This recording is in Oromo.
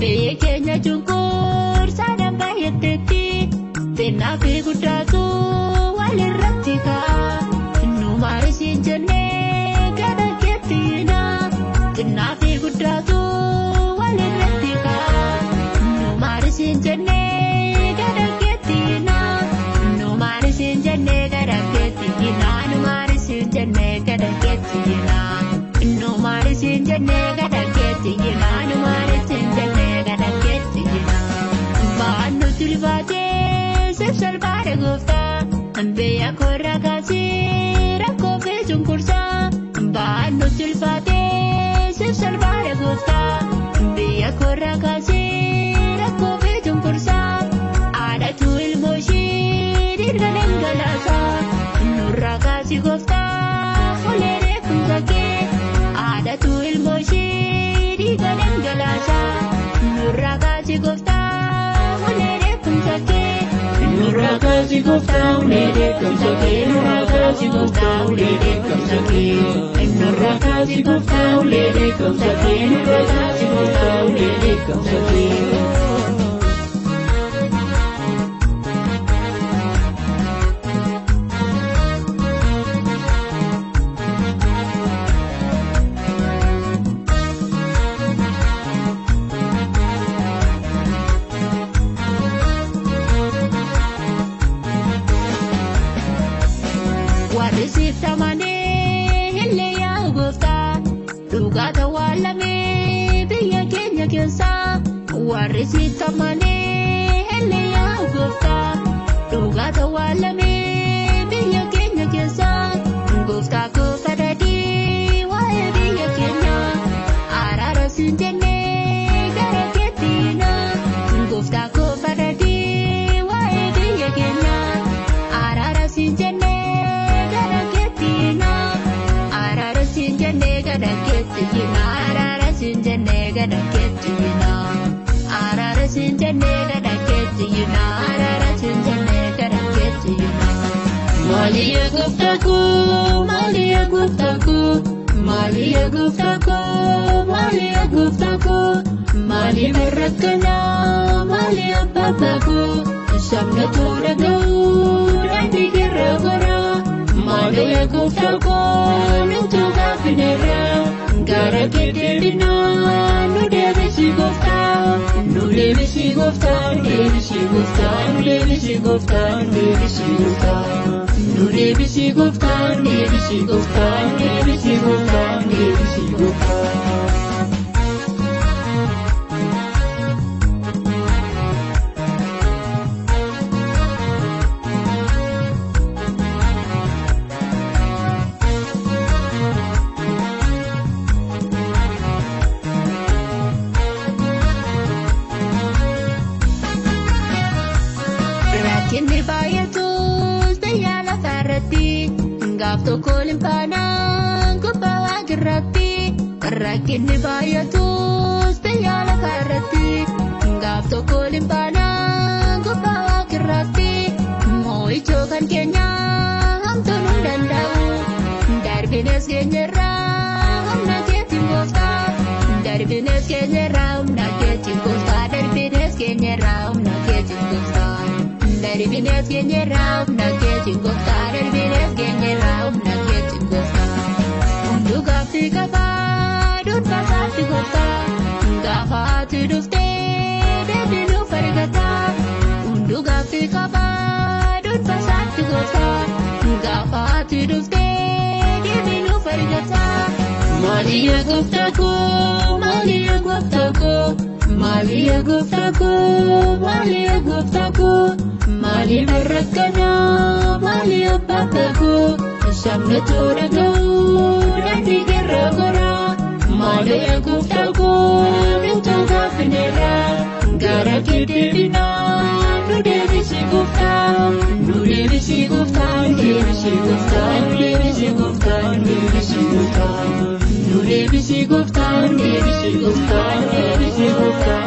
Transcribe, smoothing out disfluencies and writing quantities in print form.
Biyya keenya chukuu Nafi guddaatu walirratti kaa nu maarisiin jennee gara keettiina. Nafi guddaatu walirratti kaa nu maarisiin jennee gara keettiina. Nu maarisiin jennee gara keettiina. Nu maarisiin jennee gara keettiina. Nu maarisiin jennee gara keettiina. Nu maarisiin jennee gara keettiina. Baannu tilbaatee. Salvaare gooftaa biyya korra kaasee rakkoo feesuun kursaa. Baannu tilfaatee salvaare gooftaa biyya korra kaasee rakkoo feesuun kursaa. Haadhatu ilmoo ishee dhiiga dhangalaasaa nurraa kaasii gooftaa olee reefumsa kee. Haadhatu ilmoo ishee dhiiga dhangalaasaa nurraa kaasii gooftaa olee reefumsa kee. Nurraa kaasii gooftaa ulee deekamsa kee. Nurraa kaasii gooftaa ulee deekamsa kee. Nurraa kaasii gooftaa ulee deekamsa kee. Nurraa kaasii gooftaa ulee deekamsa kee. Warrisiif tamanee illee yaa gooftaa dhugaa tawaalamee biyya keenya keessaa. Warrisiif tamanee illee yaa gooftaa dhugaa tawaalamee biyya keenya keessaa. Gooftaa koo kadhadhee waa'ee biyya keenyaa araara siin jennee gara keettiina. Gooftaa koo kadhadhee waa'ee biyya keenyaa araara siin jennee. Araara siin jennee gara keettiina. Araara siin jennee gara keettiina. Araara siin jennee gara keettiina. Maali yaa gooftaa koo maali yaa gooftaa koo maali yaa gooftaa koo maali yaa gooftaa koo maali marrakkanaa maali abbaa koo sabna toora ga'uu daandii irra goraa. Maali yaa gooftaa koo nutu gaafineera. Gara keettiina nu deebisi gooftaa. Nu deebisi gooftaa. Nu deebisi gooftaa. Nu deebisi gooftaa. Nu deebisi gooftaa. Nu deebisi gooftaa. Nu deebisi gooftaa. Nu deebisi gooftaa. Nu deebisi gooftaa. Rakkinni baay'atus biyya lafarratti gaaf tokko limfaanaan gubbaa waaqirratti. Rakkinni baay'atus biyya lafarratti gaaf tokko limfaanaan gubbaa waaqirratti. Moo'ichoo kan keenyaa hamtuu nu danda'u darbines keenyarraa humna keetiin gooftaa. Darbines keenyarraa humna keetiin gooftaa. Darbines keenyarraa humna keetiin gooftaa. Darbines keenyarraa humna keetiin gooftaa. Darbines keenyarraa humna keetiin gooftaa. Hunduu gaaffii qabaa dhuunfaasaatti gooftaa. Gaafa ati dhuftee deebii nuuf argataa. Hunduu gaaffii qabaa dhuunfaasaatti gooftaa. Gaafa ati dhuftee deebii nuuf argataa. Maali yaa gooftaa koo maali yaa gooftaa koo maali yaa gooftaa koo maali yaa gooftaa koo. Maali marrakkanaa maali abbaa koo sabna toora ga'uu daandii irra goraa. Maali yaa gooftaa koo nutu gaafineera. Gara keettiina nu deebisi gooftaa. Nu deebisi gooftaa. Nu deebisi gooftaa. Nu deebisi gooftaa. Nu deebisi gooftaa. Nu deebisi gooftaa. Nu deebisi gooftaa. Nu deebisi gooftaa.